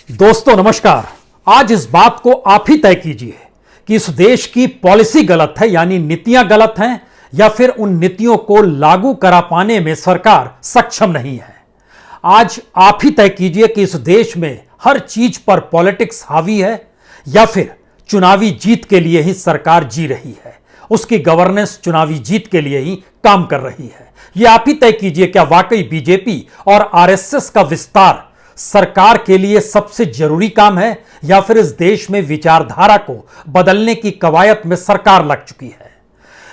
दोस्तों नमस्कार। आज इस बात को आप ही तय कीजिए कि इस देश की पॉलिसी गलत है, यानी नीतियां गलत हैं, या फिर उन नीतियों को लागू करा पाने में सरकार सक्षम नहीं है। आज आप ही तय कीजिए कि इस देश में हर चीज पर पॉलिटिक्स हावी है, या फिर चुनावी जीत के लिए ही सरकार जी रही है, उसकी गवर्नेंस चुनावी जीत के लिए ही काम कर रही है। यह आप ही तय कीजिए, क्या वाकई बीजेपी और आरएसएस का विस्तार सरकार के लिए सबसे जरूरी काम है, या फिर इस देश में विचारधारा को बदलने की कवायद में सरकार लग चुकी है।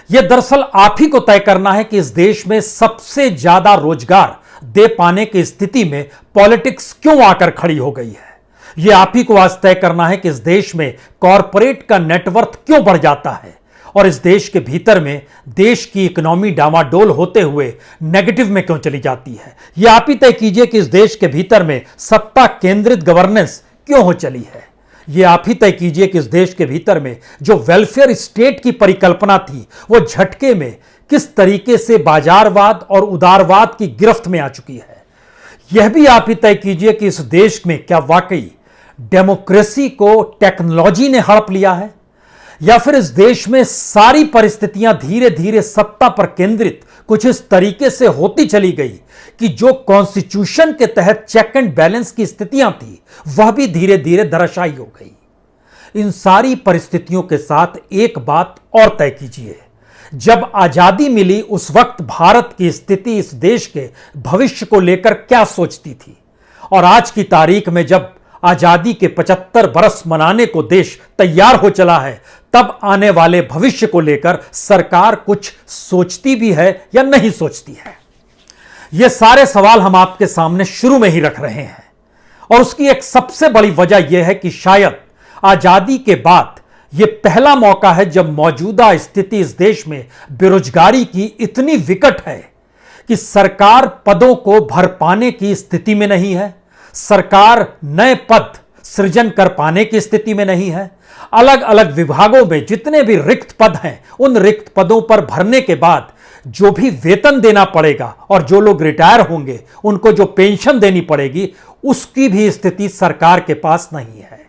यह दरअसल आप ही को तय करना है कि इस देश में सबसे ज्यादा रोजगार दे पाने की स्थिति में पॉलिटिक्स क्यों आकर खड़ी हो गई है। यह आप ही को आज तय करना है कि इस देश में कॉरपोरेट का नेटवर्थ क्यों बढ़ जाता है, और इस देश के भीतर में देश की इकोनॉमी डामाडोल होते हुए नेगेटिव में क्यों चली जाती है। यह आप ही तय कीजिए कि इस देश के भीतर में सत्ता केंद्रित गवर्नेंस क्यों हो चली है। यह आप ही तय कीजिए कि इस देश के भीतर में जो वेलफेयर स्टेट की परिकल्पना थी, वो झटके में किस तरीके से बाजारवाद और उदारवाद की गिरफ्त में आ चुकी है। यह भी आप ही तय कीजिए कि इस देश में क्या वाकई डेमोक्रेसी को टेक्नोलॉजी ने हड़प लिया है, या फिर इस देश में सारी परिस्थितियां धीरे धीरे सत्ता पर केंद्रित कुछ इस तरीके से होती चली गई कि जो कॉन्स्टिट्यूशन के तहत चेक एंड बैलेंस की स्थितियां थी, वह भी धीरे धीरे धराशायी हो गई। इन सारी परिस्थितियों के साथ एक बात और तय कीजिए, जब आजादी मिली उस वक्त भारत की स्थिति इस देश के भविष्य को लेकर क्या सोचती थी, और आज की तारीख में जब आजादी के 75 बरस मनाने को देश तैयार हो चला है, तब आने वाले भविष्य को लेकर सरकार कुछ सोचती भी है या नहीं सोचती है। ये सारे सवाल हम आपके सामने शुरू में ही रख रहे हैं, और उसकी एक सबसे बड़ी वजह यह है कि शायद आजादी के बाद यह पहला मौका है जब मौजूदा स्थिति इस देश में बेरोजगारी की इतनी विकट है कि सरकार पदों को भर पाने की स्थिति में नहीं है, सरकार नए पद सृजन कर पाने की स्थिति में नहीं है। अलग अलग विभागों में जितने भी रिक्त पद हैं, उन रिक्त पदों पर भरने के बाद जो भी वेतन देना पड़ेगा और जो लोग रिटायर होंगे उनको जो पेंशन देनी पड़ेगी, उसकी भी स्थिति सरकार के पास नहीं है।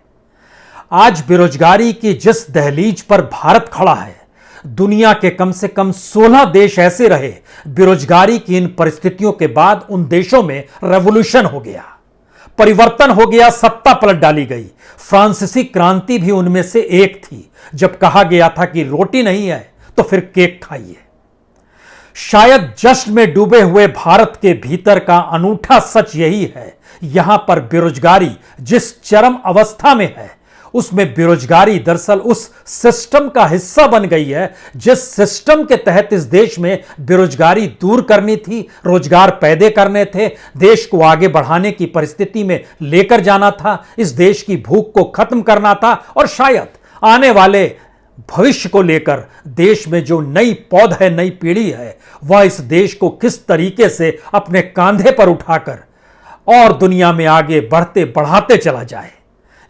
आज बेरोजगारी की जिस दहलीज पर भारत खड़ा है, दुनिया के कम से कम 16 देश ऐसे रहे बेरोजगारी की इन परिस्थितियों के बाद उन देशों में रेवोल्यूशन हो गया, परिवर्तन हो गया, सत्ता पलट डाली गई। फ्रांसीसी क्रांति भी उनमें से एक थी, जब कहा गया था कि रोटी नहीं है तो फिर केक खाइए। शायद जश्न में डूबे हुए भारत के भीतर का अनूठा सच यही है, यहां पर बेरोजगारी जिस चरम अवस्था में है, उसमें बेरोजगारी दरअसल उस सिस्टम का हिस्सा बन गई है जिस सिस्टम के तहत इस देश में बेरोजगारी दूर करनी थी, रोजगार पैदा करने थे, देश को आगे बढ़ाने की परिस्थिति में लेकर जाना था, इस देश की भूख को खत्म करना था, और शायद आने वाले भविष्य को लेकर देश में जो नई पौध है, नई पीढ़ी है, वह इस देश को किस तरीके से अपने कांधे पर उठाकर और दुनिया में आगे बढ़ते बढ़ाते चला जाए।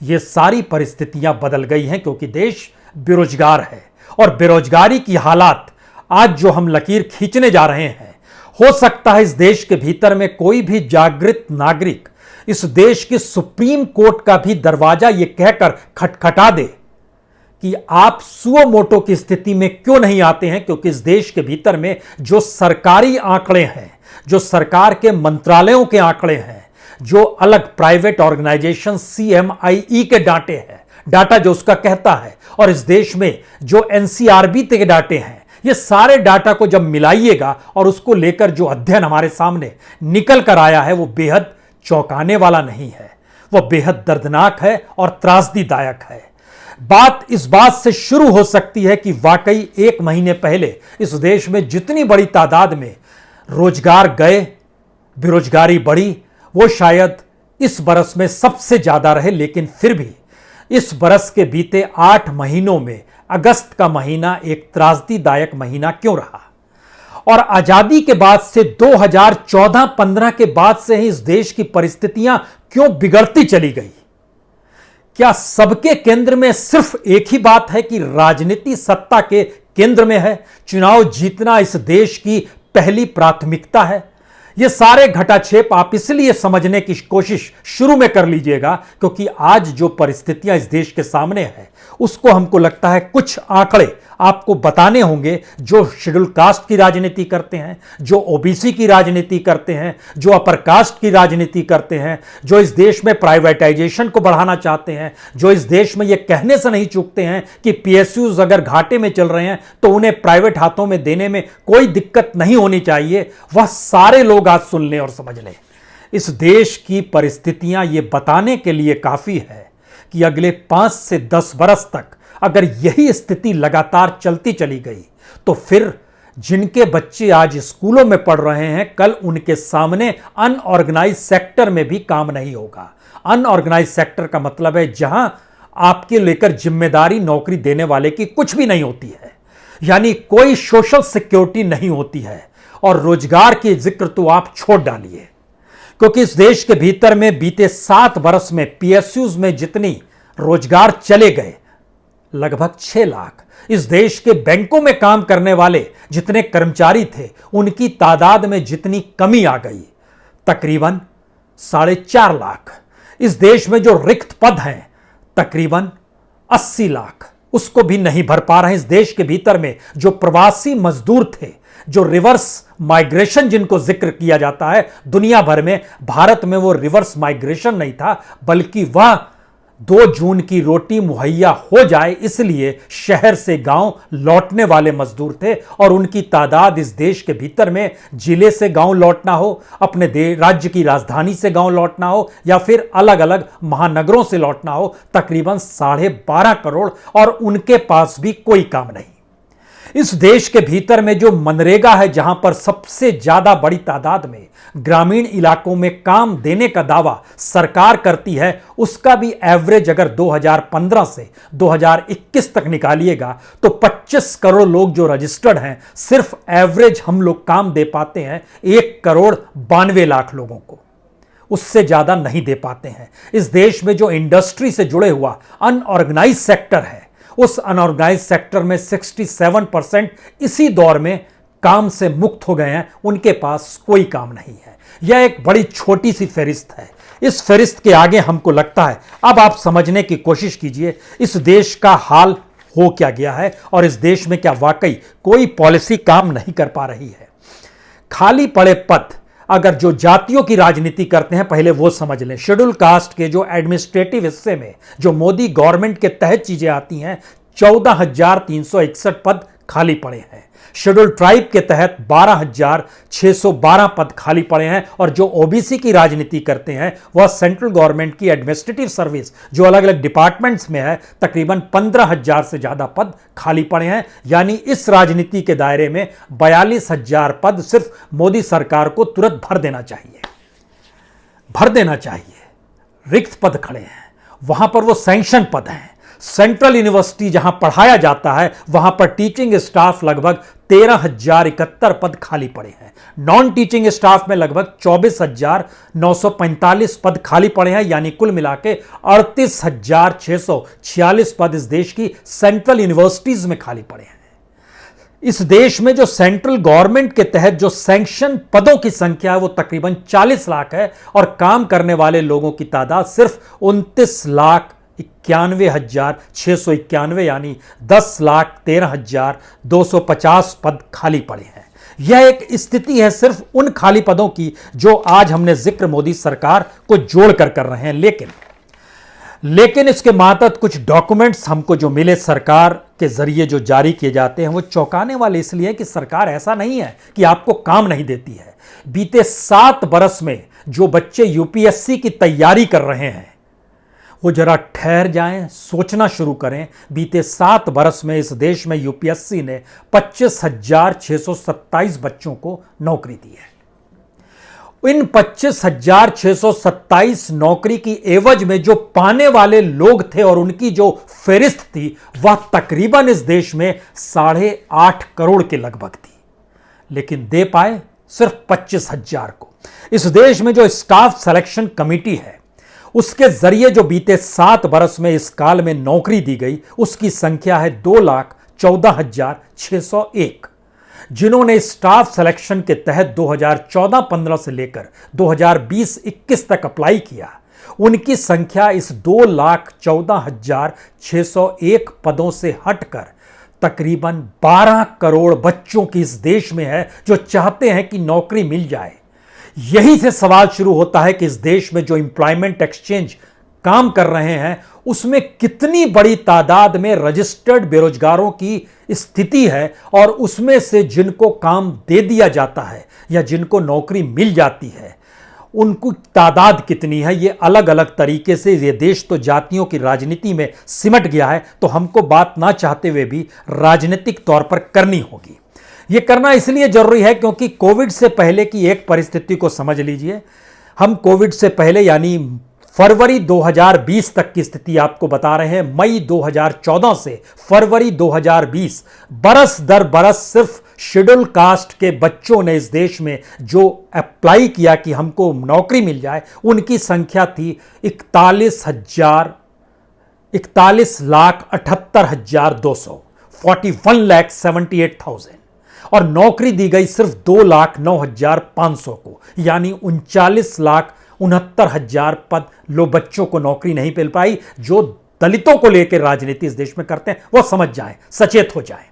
ये सारी परिस्थितियां बदल गई हैं क्योंकि देश बेरोजगार है, और बेरोजगारी की हालात आज जो हम लकीर खींचने जा रहे हैं, हो सकता है इस देश के भीतर में कोई भी जागृत नागरिक इस देश की सुप्रीम कोर्ट का भी दरवाजा ये कहकर खटखटा दे कि आप सुओ मोटो की स्थिति में क्यों नहीं आते हैं, क्योंकि इस देश के भीतर में जो सरकारी आंकड़े हैं, जो सरकार के मंत्रालयों के आंकड़े हैं, जो अलग प्राइवेट ऑर्गेनाइजेशन CMIE के डाटे हैं, डाटा जो उसका कहता है, और इस देश में जो NCRB के डाटे हैं, ये सारे डाटा को जब मिलाइएगा और उसको लेकर जो अध्ययन हमारे सामने निकल कर आया है, वो बेहद चौंकाने वाला नहीं है, वह बेहद दर्दनाक है और त्रासदीदायक है। बात इस बात से शुरू हो सकती है कि वाकई 1 महीने पहले इस देश में जितनी बड़ी तादाद में रोजगार गए, बेरोजगारी बढ़ी, वो शायद इस बरस में सबसे ज्यादा रहे, लेकिन फिर भी इस बरस के बीते 8 महीनों में अगस्त का महीना एक त्रासदीदायक महीना क्यों रहा, और आजादी के बाद से 2014-15 के बाद से ही इस देश की परिस्थितियां क्यों बिगड़ती चली गई। क्या सबके केंद्र में सिर्फ एक ही बात है कि राजनीति सत्ता के केंद्र में है, चुनाव जीतना इस देश की पहली प्राथमिकता है, ये सारे घटाक्षेप आप इसलिए समझने की कोशिश शुरू में कर लीजिएगा क्योंकि आज जो परिस्थितियां इस देश के सामने है उसको हमको लगता है कुछ आंकड़े आपको बताने होंगे जो शेड्यूल कास्ट की राजनीति करते हैं, जो ओबीसी की राजनीति करते हैं, जो अपर कास्ट की राजनीति करते हैं, जो इस देश में प्राइवेटाइजेशन को बढ़ाना चाहते हैं, जो इस देश में यह कहने से नहीं चूकते हैं कि पीएसयूज अगर घाटे में चल रहे हैं तो उन्हें प्राइवेट हाथों में देने में कोई दिक्कत नहीं होनी चाहिए। वह सारे लोग आज सुन लें और समझ लें। इस देश की परिस्थितियां ये बताने के लिए काफी है कि अगले 5 से 10 बरस तक अगर यही स्थिति लगातार चलती चली गई तो फिर जिनके बच्चे आज स्कूलों में पढ़ रहे हैं कल उनके सामने अनऑर्गेनाइज सेक्टर में भी काम नहीं होगा। अनऑर्गेनाइज सेक्टर का मतलब है जहां आपके लेकर जिम्मेदारी नौकरी देने वाले की कुछ भी नहीं होती है, यानी कोई सोशल सिक्योरिटी नहीं होती है। और रोजगार के जिक्र तो आप छोड़ डालिए, क्योंकि इस देश के भीतर में बीते 7 बरस में पीएसयूज में जितनी रोजगार चले गए लगभग 6 लाख। इस देश के बैंकों में काम करने वाले जितने कर्मचारी थे उनकी तादाद में जितनी कमी आ गई तकरीबन 4.5 लाख। इस देश में जो रिक्त पद हैं तकरीबन 80 लाख, उसको भी नहीं भर पा रहे हैं। इस देश के भीतर में जो प्रवासी मजदूर थे, जो रिवर्स माइग्रेशन जिनको जिक्र किया जाता है दुनिया भर में, भारत में वो रिवर्स माइग्रेशन नहीं था बल्कि वह 2 जून की रोटी मुहैया हो जाए इसलिए शहर से गांव लौटने वाले मजदूर थे। और उनकी तादाद इस देश के भीतर में जिले से गांव लौटना हो, अपने राज्य की राजधानी से गांव लौटना हो या फिर अलग अलग महानगरों से लौटना हो, तकरीबन 12.5 करोड़, और उनके पास भी कोई काम नहीं। इस देश के भीतर में जो मनरेगा है, जहां पर सबसे ज्यादा बड़ी तादाद में ग्रामीण इलाकों में काम देने का दावा सरकार करती है, उसका भी एवरेज अगर 2015 से 2021 तक निकालिएगा तो 25 करोड़ लोग जो रजिस्टर्ड हैं, सिर्फ एवरेज हम लोग काम दे पाते हैं 1,92,00,000 लोगों को, उससे ज्यादा नहीं दे पाते हैं। इस देश में जो इंडस्ट्री से जुड़े हुआ अनऑर्गेनाइज सेक्टर है, उस अनऑर्गेनाइज सेक्टर में 67% इसी दौर में काम से मुक्त हो गए हैं, उनके पास कोई काम नहीं है। यह एक बड़ी छोटी सी फहरिस्त है। इस फहरिस्त के आगे हमको लगता है अब आप समझने की कोशिश कीजिए इस देश का हाल हो क्या गया है और इस देश में क्या वाकई कोई पॉलिसी काम नहीं कर पा रही है। खाली पड़े पद, अगर जो जातियों की राजनीति करते हैं पहले वो समझ लें। शेड्यूल कास्ट के जो एडमिनिस्ट्रेटिव हिस्से में जो मोदी गवर्नमेंट के तहत चीजें आती हैं, 14,361 पद खाली पड़े हैं। शेड्यूल ट्राइब के तहत 12,612 पद खाली पड़े हैं। और जो ओबीसी की राजनीति करते हैं वह सेंट्रल गवर्नमेंट की एडमिनिस्ट्रेटिव सर्विस जो अलग अलग डिपार्टमेंट्स में है, तकरीबन 15,000 से ज्यादा पद खाली पड़े हैं। यानी इस राजनीति के दायरे में 42,000 पद सिर्फ मोदी सरकार को तुरंत भर देना चाहिए। रिक्त पद खड़े हैं, वहां पर वो सैंक्शन पद हैं। सेंट्रल यूनिवर्सिटी जहां पढ़ाया जाता है वहां पर टीचिंग स्टाफ लगभग 13,071 पद खाली पड़े हैं। नॉन टीचिंग स्टाफ में लगभग 24,945 पद खाली पड़े हैं। यानी कुल मिला के 38,646 पद इस देश की सेंट्रल यूनिवर्सिटीज में खाली पड़े हैं। इस देश में जो सेंट्रल गवर्नमेंट के तहत जो सैंक्शन पदों की संख्या है वो तकरीबन 40 लाख है और काम करने वाले लोगों की तादाद सिर्फ 29,91,691 यानी 10,13,250 पद खाली पड़े हैं। यह एक स्थिति है सिर्फ उन खाली पदों की जो आज हमने जिक्र मोदी सरकार को जोड़कर कर रहे हैं। लेकिन इसके मातहत कुछ डॉक्यूमेंट्स हमको जो मिले सरकार के जरिए जो जारी किए जाते हैं वो चौंकाने वाले इसलिए कि सरकार ऐसा नहीं है कि आपको काम नहीं देती है। बीते 7 बरस में जो बच्चे यूपीएससी की तैयारी कर रहे हैं वो जरा ठहर जाएं, सोचना शुरू करें। बीते 7 बरस में इस देश में यूपीएससी ने 25,627 बच्चों को नौकरी दी है। इन 25,627 नौकरी की एवज में जो पाने वाले लोग थे और उनकी जो फहरिस्त थी वह तकरीबन इस देश में 8.5 करोड़ के लगभग थी, लेकिन दे पाए सिर्फ 25,000 को। इस देश में जो स्टाफ सिलेक्शन कमेटी है उसके जरिए जो बीते 7 बरस में इस काल में नौकरी दी गई उसकी संख्या है 2,14,601। जिन्होंने स्टाफ सिलेक्शन के तहत 2014-15 से लेकर 2020-21 तक अप्लाई किया, उनकी संख्या इस 2,14,601 पदों से हटकर तकरीबन 12 करोड़ बच्चों की इस देश में है जो चाहते हैं कि नौकरी मिल जाए। यहीं से सवाल शुरू होता है कि इस देश में जो एम्प्लॉयमेंट एक्सचेंज काम कर रहे हैं उसमें कितनी बड़ी तादाद में रजिस्टर्ड बेरोजगारों की स्थिति है और उसमें से जिनको काम दे दिया जाता है या जिनको नौकरी मिल जाती है उनकी तादाद कितनी है। ये अलग अलग तरीके से ये देश तो जातियों की राजनीति में सिमट गया है, तो हमको बात ना चाहते हुए भी राजनीतिक तौर पर करनी होगी। ये करना इसलिए जरूरी है क्योंकि कोविड से पहले की एक परिस्थिति को समझ लीजिए। हम कोविड से पहले यानी फरवरी 2020 तक की स्थिति आपको बता रहे हैं। मई 2014 से फरवरी 2020 बरस दर बरस सिर्फ शेड्यूल कास्ट के बच्चों ने इस देश में जो अप्लाई किया कि हमको नौकरी मिल जाए, उनकी संख्या थी 41,78,200, 41,78,000, और नौकरी दी गई सिर्फ 2,09,500 को, यानी 39,69,000 पद लो बच्चों को नौकरी नहीं मिल पाई। जो दलितों को लेकर राजनीति इस देश में करते हैं वो समझ जाएं, सचेत हो जाएं,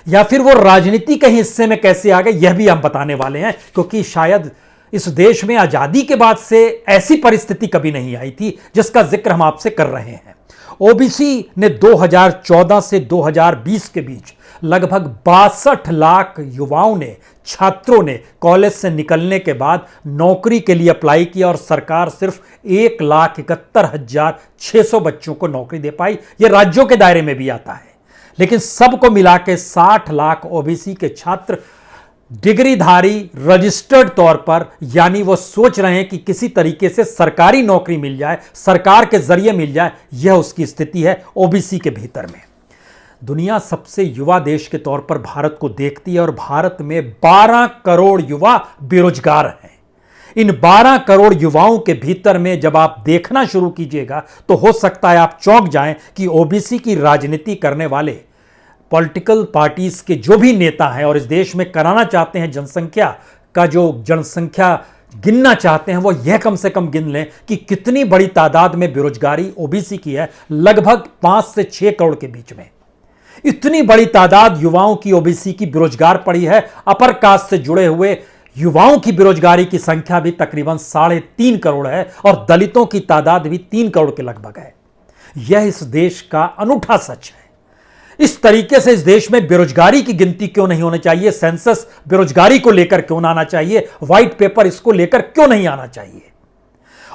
या फिर वो राजनीति के हिस्से में कैसे आ गए यह भी हम बताने वाले हैं, क्योंकि शायद इस देश में आजादी के बाद से ऐसी परिस्थिति कभी नहीं आई थी जिसका जिक्र हम आपसे कर रहे हैं। ओबीसी ने 2014 से 2020 के बीच लगभग 62 लाख युवाओं ने, छात्रों ने कॉलेज से निकलने के बाद नौकरी के लिए अप्लाई किया और सरकार सिर्फ 1,71,600 बच्चों को नौकरी दे पाई। यह राज्यों के दायरे में भी आता है, लेकिन सबको मिला के 60 लाख ओबीसी के छात्र डिग्रीधारी रजिस्टर्ड तौर पर, यानी वो सोच रहे हैं कि किसी तरीके से सरकारी नौकरी मिल जाए, सरकार के जरिए मिल जाए, यह उसकी स्थिति है ओबीसी के भीतर में। दुनिया सबसे युवा देश के तौर पर भारत को देखती है और भारत में 12 करोड़ युवा बेरोजगार हैं। इन 12 करोड़ युवाओं के भीतर में जब आप देखना शुरू कीजिएगा तो हो सकता है आप चौंक जाएं कि ओबीसी की राजनीति करने वाले पॉलिटिकल पार्टीज के जो भी नेता हैं और इस देश में कराना चाहते हैं जनसंख्या का, जो जनसंख्या गिनना चाहते हैं, वो यह कम से कम गिन लें कि कितनी बड़ी तादाद में बेरोजगारी ओबीसी की है। लगभग 5 से 6 करोड़ के बीच में इतनी बड़ी तादाद युवाओं की ओबीसी की बेरोजगार पड़ी है। अपर कास्ट से जुड़े हुए युवाओं की बेरोजगारी की संख्या भी तकरीबन 3.5 करोड़ है और दलितों की तादाद भी 3 करोड़ के लगभग है। यह इस देश का अनूठा सच है। इस तरीके से इस देश में बेरोजगारी की गिनती क्यों नहीं होनी चाहिए, सेंसस बेरोजगारी को लेकर क्यों ना आना चाहिए, व्हाइट पेपर इसको लेकर क्यों नहीं आना चाहिए।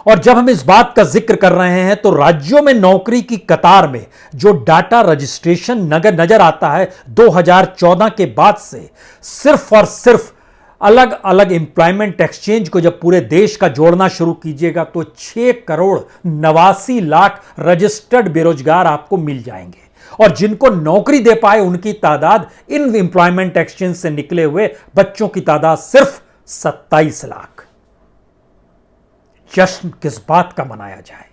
और जब हम इस बात का जिक्र कर रहे हैं तो राज्यों में नौकरी की कतार में जो डाटा रजिस्ट्रेशन नजर आता है 2014 के बाद से, सिर्फ और सिर्फ अलग अलग एम्प्लॉयमेंट एक्सचेंज को जब पूरे देश का जोड़ना शुरू कीजिएगा तो 6 करोड़ 89 लाख रजिस्टर्ड बेरोजगार आपको मिल जाएंगे। और जिनको नौकरी दे पाए उनकी तादाद, इन एम्प्लॉयमेंट एक्सचेंज से निकले हुए बच्चों की तादाद सिर्फ 27 लाख। जश्न किस बात का मनाया जाए?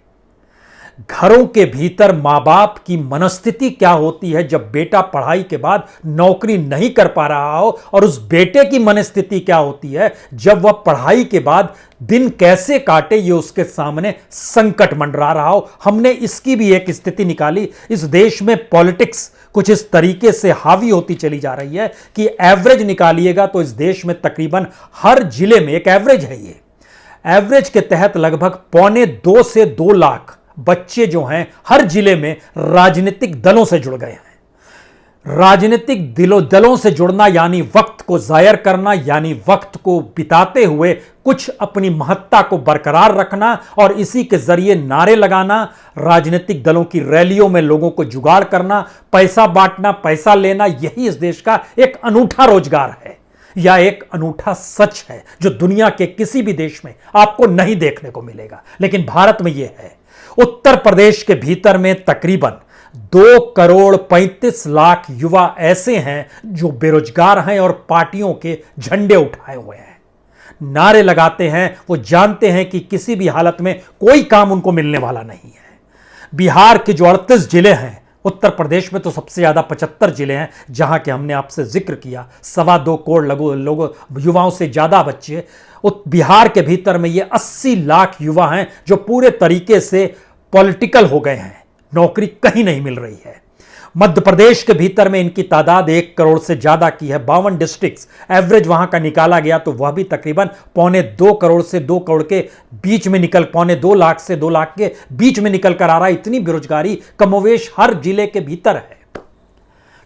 घरों के भीतर मां बाप की मनस्थिति क्या होती है जब बेटा पढ़ाई के बाद नौकरी नहीं कर पा रहा हो, और उस बेटे की मनस्थिति क्या होती है जब वह पढ़ाई के बाद दिन कैसे काटे ये उसके सामने संकट मंडरा रहा हो। हमने इसकी भी एक स्थिति निकाली। इस देश में पॉलिटिक्स कुछ इस तरीके से हावी होती चली जा रही है कि एवरेज निकालिएगा तो इस देश में तकरीबन हर जिले में एक एवरेज है। ये एवरेज के तहत लगभग 1.25 से 2 लाख बच्चे जो हैं हर जिले में राजनीतिक दलों से जुड़ गए हैं। राजनीतिक दलों से जुड़ना यानी वक्त को जायर करना, यानी वक्त को बिताते हुए कुछ अपनी महत्ता को बरकरार रखना और इसी के जरिए नारे लगाना, राजनीतिक दलों की रैलियों में लोगों को जुगाड़ करना, पैसा बांटना, पैसा लेना, यही इस देश का एक अनूठा रोजगार है या एक अनूठा सच है जो दुनिया के किसी भी देश में आपको नहीं देखने को मिलेगा, लेकिन भारत में यह है। उत्तर प्रदेश के भीतर में तकरीबन 2 करोड़ 35 लाख युवा ऐसे हैं जो बेरोजगार हैं और पार्टियों के झंडे उठाए हुए हैं, नारे लगाते हैं। वो जानते हैं कि किसी भी हालत में कोई काम उनको मिलने वाला नहीं है। बिहार के जो 38 जिले हैं उत्तर प्रदेश में तो सबसे ज्यादा 75 जिले हैं, जहां के हमने आपसे जिक्र किया 2.25 करोड़ लोगों युवाओं से ज्यादा बच्चे। बिहार के भीतर में ये 80 लाख युवा हैं जो पूरे तरीके से पॉलिटिकल हो गए हैं, नौकरी कहीं नहीं मिल रही है। मध्य प्रदेश के भीतर में इनकी तादाद 1 करोड़ से ज्यादा की है। 52 डिस्ट्रिक्ट्स एवरेज वहां का निकाला गया तो वह भी तकरीबन 1.25 करोड़ से 2 करोड़ के बीच में निकल, 1.25 लाख से 2 लाख के बीच में निकल कर आ रहा है। इतनी बेरोजगारी कमोवेश हर जिले के भीतर है।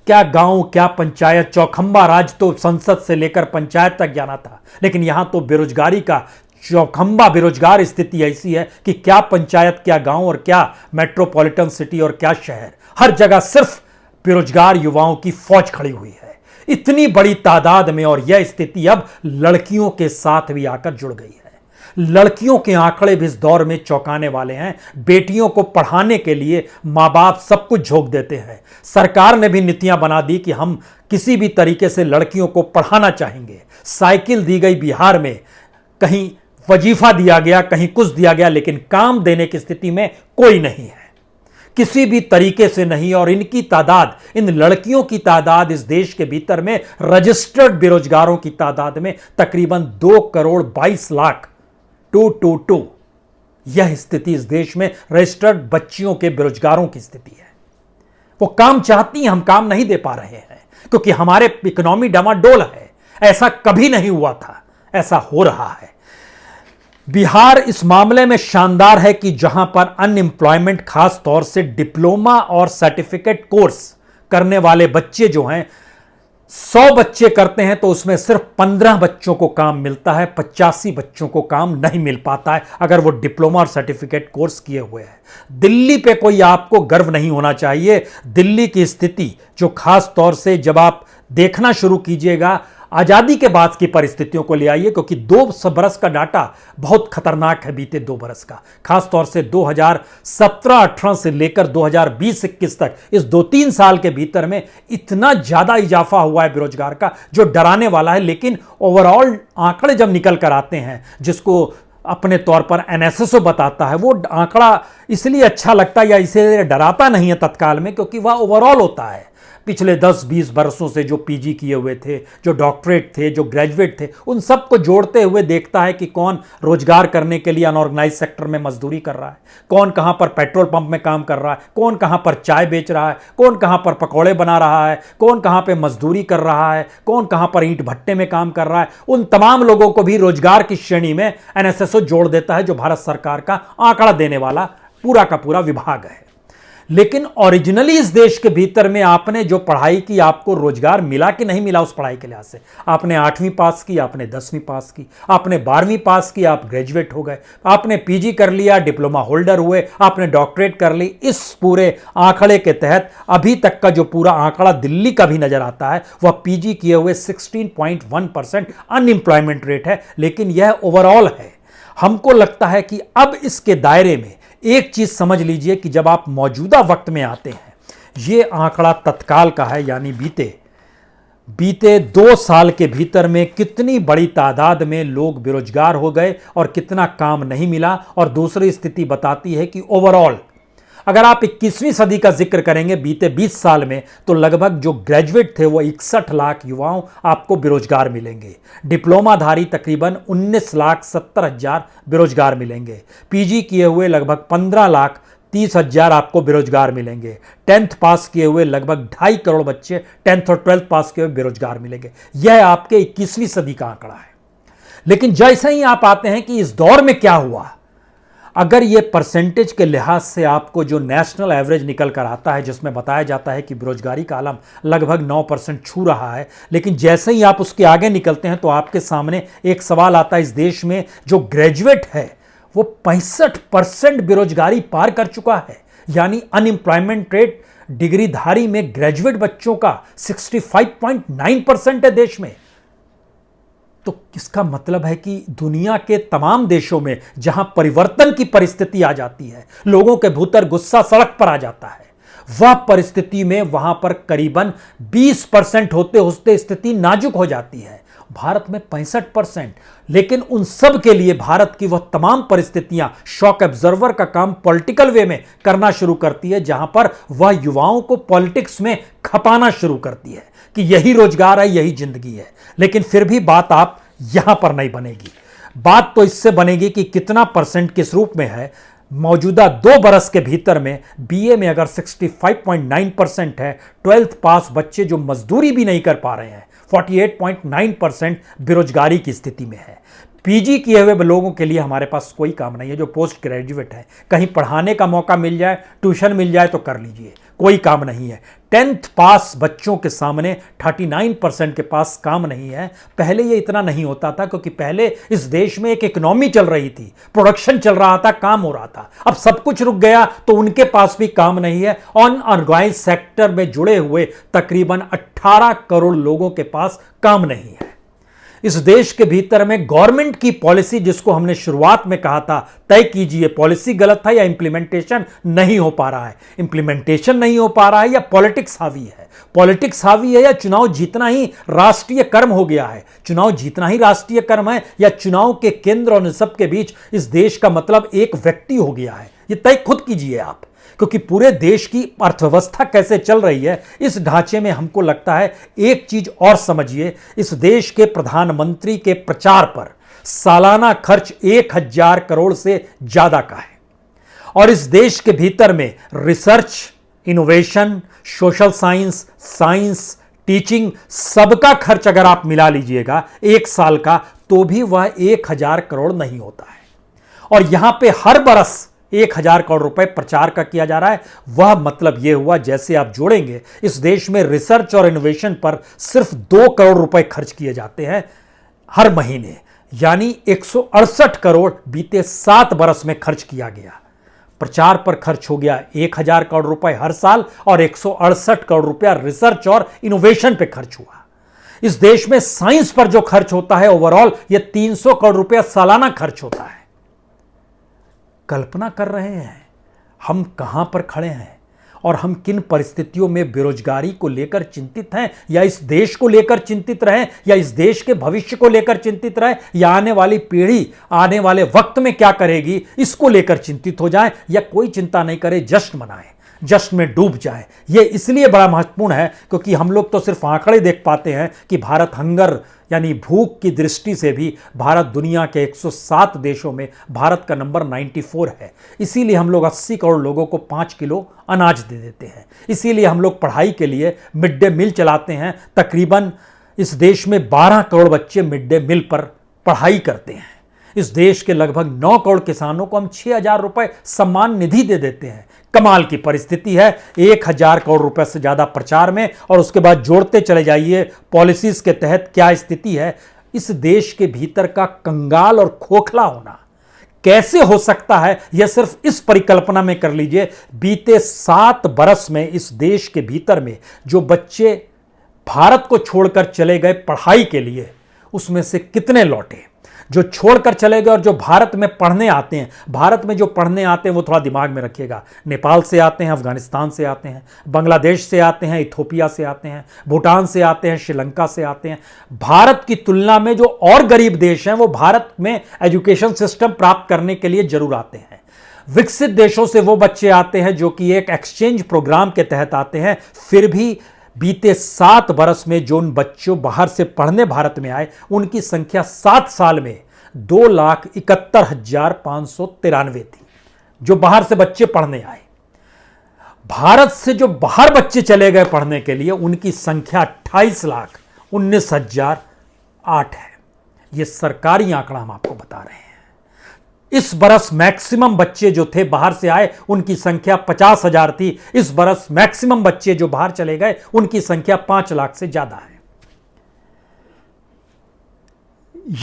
क्या गांव, क्या पंचायत, चौखंबा राज तो संसद से लेकर पंचायत तक जाना था, लेकिन यहां तो बेरोजगारी का चौखंबा बेरोजगार स्थिति ऐसी है कि क्या पंचायत, क्या गांव और क्या मेट्रोपॉलिटन सिटी और क्या शहर, हर जगह सिर्फ बेरोजगार युवाओं की फौज खड़ी हुई है, इतनी बड़ी तादाद में। और यह स्थिति अब लड़कियों के साथ भी आकर जुड़ गई है। लड़कियों के आंकड़े भी इस दौर में चौंकाने वाले हैं। बेटियों को पढ़ाने के लिए मां बाप सब कुछ झोंक देते हैं। सरकार ने भी नीतियां बना दी कि हम किसी भी तरीके से लड़कियों को पढ़ाना चाहेंगे। साइकिल दी गई बिहार में, कहीं वजीफा दिया गया, कहीं कुछ दिया गया, लेकिन काम देने की स्थिति में कोई नहीं है, किसी भी तरीके से नहीं। और इनकी तादाद, इन लड़कियों की तादाद इस देश के भीतर में रजिस्टर्ड बेरोजगारों की तादाद में तकरीबन 2 करोड़ 22 लाख 222। यह स्थिति इस देश में रजिस्टर्ड बच्चियों के बेरोजगारों की स्थिति है। वो काम चाहती हैं, हम काम नहीं दे पा रहे हैं क्योंकि हमारे इकोनॉमी डामाडोल है। ऐसा कभी नहीं हुआ था, ऐसा हो रहा है। बिहार इस मामले में शानदार है कि जहां पर अनएम्प्लॉयमेंट, खास तौर से डिप्लोमा और सर्टिफिकेट कोर्स करने वाले बच्चे जो हैं, 100 बच्चे करते हैं तो उसमें सिर्फ 15 बच्चों को काम मिलता है, 85 बच्चों को काम नहीं मिल पाता है अगर वो डिप्लोमा और सर्टिफिकेट कोर्स किए हुए हैं। दिल्ली पे कोई आपको गर्व नहीं होना चाहिए। दिल्ली की स्थिति जो खास तौर से जब आप देखना शुरू कीजिएगा, आजादी के बाद की परिस्थितियों को ले आइए, क्योंकि 2 बरस का डाटा बहुत खतरनाक है। बीते 2 बरस का, खास तौर से 2017-18 से लेकर 2020-21 तक, इस 2-3 साल के भीतर में इतना ज्यादा इजाफा हुआ है बेरोजगार का जो डराने वाला है। लेकिन ओवरऑल आंकड़े जब निकल कर आते हैं, जिसको अपने तौर पर एनएसएसओ बताता है, वो आंकड़ा इसलिए अच्छा लगता है या इसे डराता नहीं है तत्काल में, क्योंकि वह ओवरऑल होता है। पिछले 10-20 बरसों से जो पीजी किए हुए थे, जो डॉक्टरेट थे, जो ग्रेजुएट थे, उन सबको जोड़ते हुए देखता है कि कौन रोजगार करने के लिए अनऑर्गेनाइज सेक्टर में मजदूरी कर रहा है, कौन कहां पर पेट्रोल पंप में काम कर रहा है, कौन कहां पर चाय बेच रहा है, कौन कहां पर पकौड़े बना रहा है, कौन कहां पर मजदूरी कर रहा है, कौन कहां पर ईंट भट्टे में काम कर रहा है। उन तमाम लोगों को भी रोजगार की श्रेणी में एनएसएसओ जोड़ देता है, जो भारत सरकार का आंकड़ा देने वाला पूरा का पूरा विभाग है। लेकिन ओरिजिनली इस देश के भीतर में आपने जो पढ़ाई की, आपको रोजगार मिला कि नहीं मिला उस पढ़ाई के लिहाज से? आपने 8वीं पास की, आपने 10वीं पास की, आपने 12वीं पास की, आप ग्रेजुएट हो गए, आपने पीजी कर लिया, डिप्लोमा होल्डर हुए, आपने डॉक्टरेट कर ली। इस पूरे आंकड़े के तहत अभी तक का जो पूरा आंकड़ा दिल्ली का भी नजर आता है, वह पीजी किए हुए 16.1% अनएम्प्लॉयमेंट रेट है। लेकिन यह ओवरऑल है। हमको लगता है कि अब इसके दायरे में एक चीज समझ लीजिए कि जब आप मौजूदा वक्त में आते हैं, यह आंकड़ा तत्काल का है, यानी बीते 2 साल के भीतर में कितनी बड़ी तादाद में लोग बेरोजगार हो गए और कितना काम नहीं मिला। और दूसरी स्थिति बताती है कि ओवरऑल अगर आप 21वीं सदी का जिक्र करेंगे, बीते 20 साल में, तो लगभग जो ग्रेजुएट थे वो 61 लाख युवाओं आपको बेरोजगार मिलेंगे। डिप्लोमाधारी तकरीबन 19,70,000 बेरोजगार मिलेंगे। पीजी किए हुए लगभग 15,30,000 आपको बेरोजगार मिलेंगे। 10th पास किए हुए लगभग 2.5 करोड़ बच्चे 10th और 12th पास किए हुए बेरोजगार मिलेंगे। यह आपके 21वीं सदी का आंकड़ा है। लेकिन जैसे ही आप आते हैं कि इस दौर में क्या हुआ, अगर ये परसेंटेज के लिहाज से आपको जो नेशनल एवरेज निकल कर आता है, जिसमें बताया जाता है कि बेरोजगारी का आलम लगभग 9% छू रहा है, लेकिन जैसे ही आप उसके आगे निकलते हैं तो आपके सामने एक सवाल आता है। इस देश में जो ग्रेजुएट है वो 65% बेरोजगारी पार कर चुका है, यानी अनएम्प्लॉयमेंट रेट डिग्रीधारी में ग्रेजुएट बच्चों का 65.9% है देश में। तो इसका मतलब है कि दुनिया के तमाम देशों में जहां परिवर्तन की परिस्थिति आ जाती है, लोगों के भीतर गुस्सा सड़क पर आ जाता है, वह परिस्थिति में वहां पर करीबन 20% होते होते स्थिति नाजुक हो जाती है। भारत में 65%। लेकिन उन सब के लिए भारत की वह तमाम परिस्थितियां शॉक एब्जर्वर का काम पॉलिटिकल वे में करना शुरू करती है, जहां पर वह युवाओं को पॉलिटिक्स में खपाना शुरू करती है कि यही रोजगार है, यही जिंदगी है। लेकिन फिर भी बात आप यहां पर नहीं बनेगी। बात तो इससे बनेगी कि कितना परसेंट किस रूप में है। मौजूदा 2 बरस के भीतर में बीए में अगर 65.9% है, 12th पास बच्चे जो मजदूरी भी नहीं कर पा रहे हैं, 48.9% बेरोजगारी की स्थिति में है। पीजी किए हुए लोगों के लिए हमारे पास कोई काम नहीं है। जो पोस्ट ग्रेजुएट है, कहीं पढ़ाने का मौका मिल जाए, ट्यूशन मिल जाए तो कर लीजिए, कोई काम नहीं है। 10th पास बच्चों के सामने 39% के पास काम नहीं है। पहले ये इतना नहीं होता था, क्योंकि पहले इस देश में एक इकोनॉमी चल रही थी, प्रोडक्शन चल रहा था, काम हो रहा था। अब सब कुछ रुक गया तो उनके पास भी काम नहीं है। अनऑर्गेनाइज्ड सेक्टर में जुड़े हुए तकरीबन 18 करोड़ लोगों के पास काम नहीं है। इस देश के भीतर में गवर्नमेंट की पॉलिसी, जिसको हमने शुरुआत में कहा था तय कीजिए, पॉलिसी गलत था या इंप्लीमेंटेशन नहीं हो पा रहा है। इंप्लीमेंटेशन नहीं हो पा रहा है या पॉलिटिक्स हावी है। पॉलिटिक्स हावी है या चुनाव जीतना ही राष्ट्रीय कर्म हो गया है। चुनाव जीतना ही राष्ट्रीय कर्म है या चुनाव के केंद्र और सब के बीच इस देश का मतलब एक व्यक्ति हो गया है। ये तय खुद कीजिए आप, क्योंकि पूरे देश की अर्थव्यवस्था कैसे चल रही है, इस ढांचे में हमको लगता है एक चीज और समझिए। इस देश के प्रधानमंत्री के प्रचार पर सालाना खर्च 1000 करोड़ से ज्यादा का है। और इस देश के भीतर में research, innovation, social science, teaching, सबका खर्च अगर आप मिला लीजिएगा 1 साल का, तो भी वह 1000 करोड़ नहीं होता है। और यहां पे हर बरस 1000 करोड़ रुपए प्रचार का किया जा रहा है। वह मतलब यह हुआ, जैसे आप जोड़ेंगे, इस देश में रिसर्च और इनोवेशन पर सिर्फ 2 करोड़ रुपए खर्च किए जाते हैं हर महीने, यानी 168 करोड़ बीते 7 बरस में खर्च किया गया। प्रचार पर खर्च हो गया 1000 करोड़ रुपए हर साल, और 168 करोड़ रुपया रिसर्च और इनोवेशन पे खर्च हुआ। इस देश में साइंस पर जो खर्च होता है ओवरऑल, यह 300 करोड़ रुपया सालाना खर्च होता है। कल्पना कर रहे हैं हम कहां पर खड़े हैं और हम किन परिस्थितियों में बेरोजगारी को लेकर चिंतित हैं, या इस देश को लेकर चिंतित रहें, या इस देश के भविष्य को लेकर चिंतित रहें, या आने वाली पीढ़ी आने वाले वक्त में क्या करेगी इसको लेकर चिंतित हो जाएं, या कोई चिंता नहीं करे, जश्न मनाएं, जश्न में डूब जाएं। यह इसलिए बड़ा महत्वपूर्ण है क्योंकि हम लोग तो सिर्फ आंकड़े देख पाते हैं कि भारत हंगर यानी भूख की दृष्टि से भी भारत दुनिया के 107 देशों में भारत का नंबर 94 है। इसीलिए हम लोग 80 करोड़ लोगों को 5 किलो अनाज दे देते हैं। इसीलिए हम लोग पढ़ाई के लिए मिड डे मील चलाते हैं। तकरीबन इस देश में 12 करोड़ बच्चे मिड डे मील पर पढ़ाई करते हैं। इस देश के लगभग 9 करोड़ किसानों को हम 6000 रुपए सम्मान निधि दे देते हैं। कमाल की परिस्थिति है। 1000 करोड़ रुपए से ज्यादा प्रचार में, और उसके बाद जोड़ते चले जाइए पॉलिसीज के तहत क्या स्थिति है। इस देश के भीतर का कंगाल और खोखला होना कैसे हो सकता है, यह सिर्फ इस परिकल्पना में कर लीजिए। बीते 7 बरस में इस देश के भीतर में जो बच्चे भारत को छोड़कर चले गए पढ़ाई के लिए, उसमें से कितने लौटे। जो छोड़कर चले गए और जो भारत में पढ़ने आते हैं, भारत में जो पढ़ने आते हैं वो थोड़ा दिमाग में रखिएगा। नेपाल से आते हैं, अफगानिस्तान से आते हैं, बांग्लादेश से आते हैं, इथोपिया से आते हैं, भूटान से आते हैं, श्रीलंका से आते हैं। भारत की तुलना में जो और गरीब देश हैं वो भारत में एजुकेशन सिस्टम प्राप्त करने के लिए जरूर आते हैं। विकसित देशों से वो बच्चे आते हैं जो कि एक एक्सचेंज प्रोग्राम के तहत आते हैं। फिर भी बीते 7 बरस में जो उन बच्चों बाहर से पढ़ने भारत में आए, उनकी संख्या 7 साल में 2,71,593 थी जो बाहर से बच्चे पढ़ने आए। भारत से जो बाहर बच्चे चले गए पढ़ने के लिए, उनकी संख्या 28,19,008 है। यह सरकारी आंकड़ा हम आपको बता रहे हैं। इस बरस मैक्सिमम बच्चे जो थे बाहर से आए, उनकी संख्या 50,000 थी। इस बरस मैक्सिमम बच्चे जो बाहर चले गए, उनकी संख्या 5 लाख से ज्यादा है।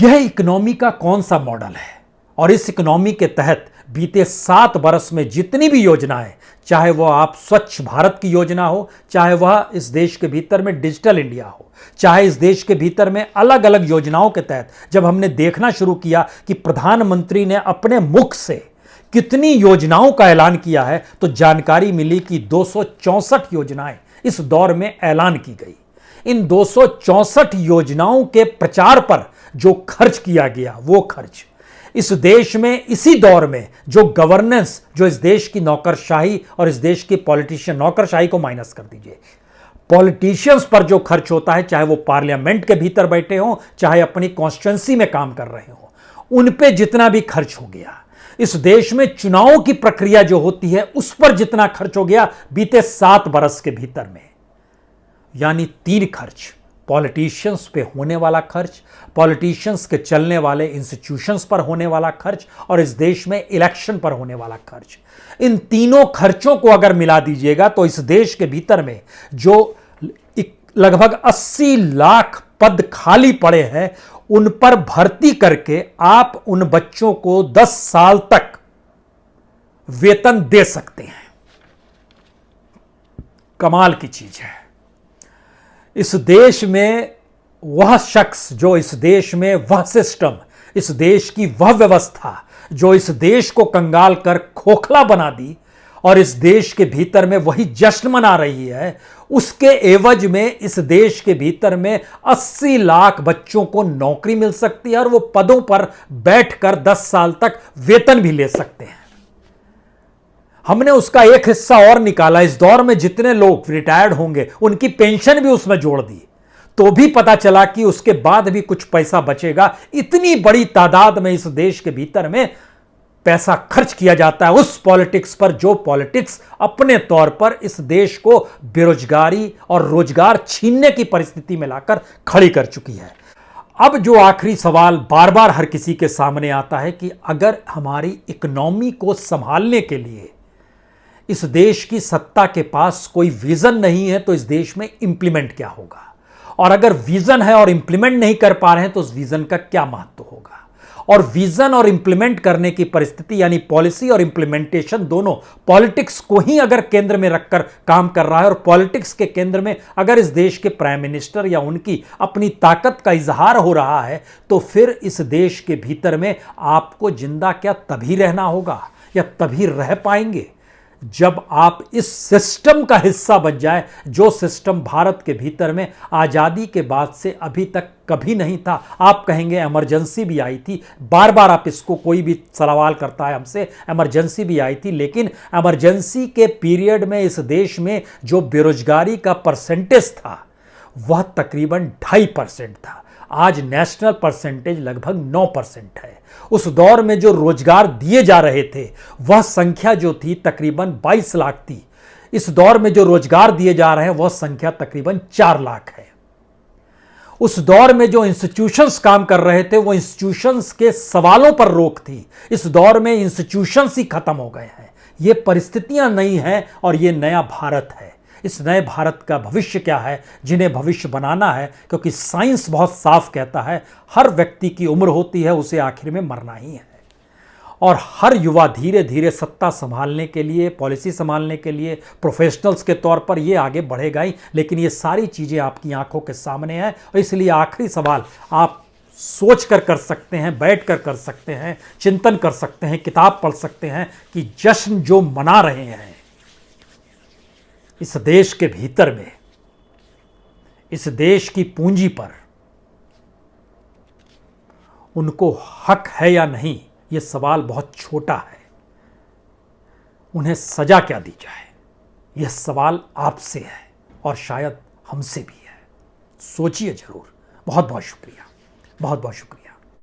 यह इकोनॉमी का कौन सा मॉडल है? और इस इकोनॉमी के तहत बीते 7 बरस में जितनी भी योजनाएं, चाहे वह आप स्वच्छ भारत की योजना हो, चाहे वह इस देश के भीतर में डिजिटल इंडिया हो, चाहे इस देश के भीतर में अलग अलग योजनाओं के तहत जब हमने देखना शुरू किया कि प्रधानमंत्री ने अपने मुख से कितनी योजनाओं का ऐलान किया है, तो जानकारी मिली कि 264 योजनाएं इस दौर में ऐलान की गई। इन 264 योजनाओं के प्रचार पर जो खर्च किया गया, वो खर्च इस देश में इसी दौर में जो गवर्नेंस, जो इस देश की नौकरशाही और इस देश की पॉलिटिशियन, नौकरशाही को माइनस कर दीजिए, पॉलिटिशियंस पर जो खर्च होता है, चाहे वो पार्लियामेंट के भीतर बैठे हों, चाहे अपनी कॉन्स्टिट्यूंसी में काम कर रहे हों, उन पे जितना भी खर्च हो गया, इस देश में चुनावों की प्रक्रिया जो होती है उस पर जितना खर्च हो गया बीते 7 बरस के भीतर में, यानी 3 खर्च, पॉलिटिशियंस पे होने वाला खर्च, पॉलिटिशियंस के चलने वाले इंस्टीट्यूशंस पर होने वाला खर्च और इस देश में इलेक्शन पर होने वाला खर्च। इन तीनों खर्चों को अगर मिला दीजिएगा तो इस देश के भीतर में जो लगभग 80 लाख पद खाली पड़े हैं, उन पर भर्ती करके आप उन बच्चों को 10 साल तक वेतन दे सकते हैं। कमाल की चीज है। इस देश में वह शख्स, जो इस देश में वह सिस्टम, इस देश की वह व्यवस्था जो इस देश को कंगाल कर खोखला बना दी और इस देश के भीतर में वही जश्न मना रही है, उसके एवज में इस देश के भीतर में 80 लाख बच्चों को नौकरी मिल सकती है और वो पदों पर बैठकर 10 साल तक वेतन भी ले सकते हैं। हमने उसका एक हिस्सा और निकाला। इस दौर में जितने लोग रिटायर्ड होंगे उनकी पेंशन भी उसमें जोड़ दी, तो भी पता चला कि उसके बाद भी कुछ पैसा बचेगा। इतनी बड़ी तादाद में इस देश के भीतर में पैसा खर्च किया जाता है उस पॉलिटिक्स पर, जो पॉलिटिक्स अपने तौर पर इस देश को बेरोजगारी और रोजगार छीनने की परिस्थिति में लाकर खड़ी कर चुकी है। अब जो आखिरी सवाल बार बार हर किसी के सामने आता है कि अगर हमारी इकोनॉमी को संभालने के लिए इस देश की सत्ता के पास कोई विजन नहीं है तो इस देश में इंप्लीमेंट क्या होगा, और अगर विजन है और इंप्लीमेंट नहीं कर पा रहे हैं तो उस विजन का क्या महत्व होगा। और विजन और इंप्लीमेंट करने की परिस्थिति, यानी पॉलिसी और इंप्लीमेंटेशन दोनों पॉलिटिक्स को ही अगर केंद्र में रखकर काम कर रहा है, और पॉलिटिक्स के केंद्र में अगर इस देश के प्राइम मिनिस्टर या उनकी अपनी ताकत का इजहार हो रहा है, तो फिर इस देश के भीतर में आपको जिंदा क्या तभी रहना होगा या तभी रह पाएंगे जब आप इस सिस्टम का हिस्सा बन जाए, जो सिस्टम भारत के भीतर में आज़ादी के बाद से अभी तक कभी नहीं था। आप कहेंगे इमरजेंसी भी आई थी, बार बार आप इसको, कोई भी सवाल करता है हमसे, इमरजेंसी भी आई थी, लेकिन इमरजेंसी के पीरियड में इस देश में जो बेरोजगारी का परसेंटेज था वह तकरीबन 2.5% था। आज नेशनल परसेंटेज लगभग 9% है। उस दौर में जो रोजगार दिए जा रहे थे वह संख्या जो थी तकरीबन 22 लाख थी। इस दौर में जो रोजगार दिए जा रहे हैं वह संख्या तकरीबन 4 लाख है। उस दौर में जो इंस्टीट्यूशंस काम कर रहे थे वो इंस्टीट्यूशंस के सवालों पर रोक थी। इस दौर में इंस्टीट्यूशंस ही खत्म हो गए हैं। ये परिस्थितियां नई हैं और ये नया भारत है। इस नए भारत का भविष्य क्या है, जिन्हें भविष्य बनाना है, क्योंकि साइंस बहुत साफ कहता है हर व्यक्ति की उम्र होती है, उसे आखिर में मरना ही है। और हर युवा धीरे धीरे सत्ता संभालने के लिए, पॉलिसी संभालने के लिए प्रोफेशनल्स के तौर पर ये आगे बढ़ेगा ही, लेकिन ये सारी चीज़ें आपकी आंखों के सामने हैं। और इसलिए आखिरी सवाल आप सोच कर सकते हैं, बैठ कर सकते हैं, चिंतन कर सकते हैं, किताब पढ़ सकते हैं कि जश्न जो मना रहे हैं इस देश के भीतर में, इस देश की पूंजी पर, उनको हक है या नहीं, यह सवाल बहुत छोटा है। उन्हें सजा क्या दी जाए, यह सवाल आपसे है और शायद हमसे भी है। सोचिए जरूर। बहुत बहुत शुक्रिया, बहुत बहुत शुक्रिया।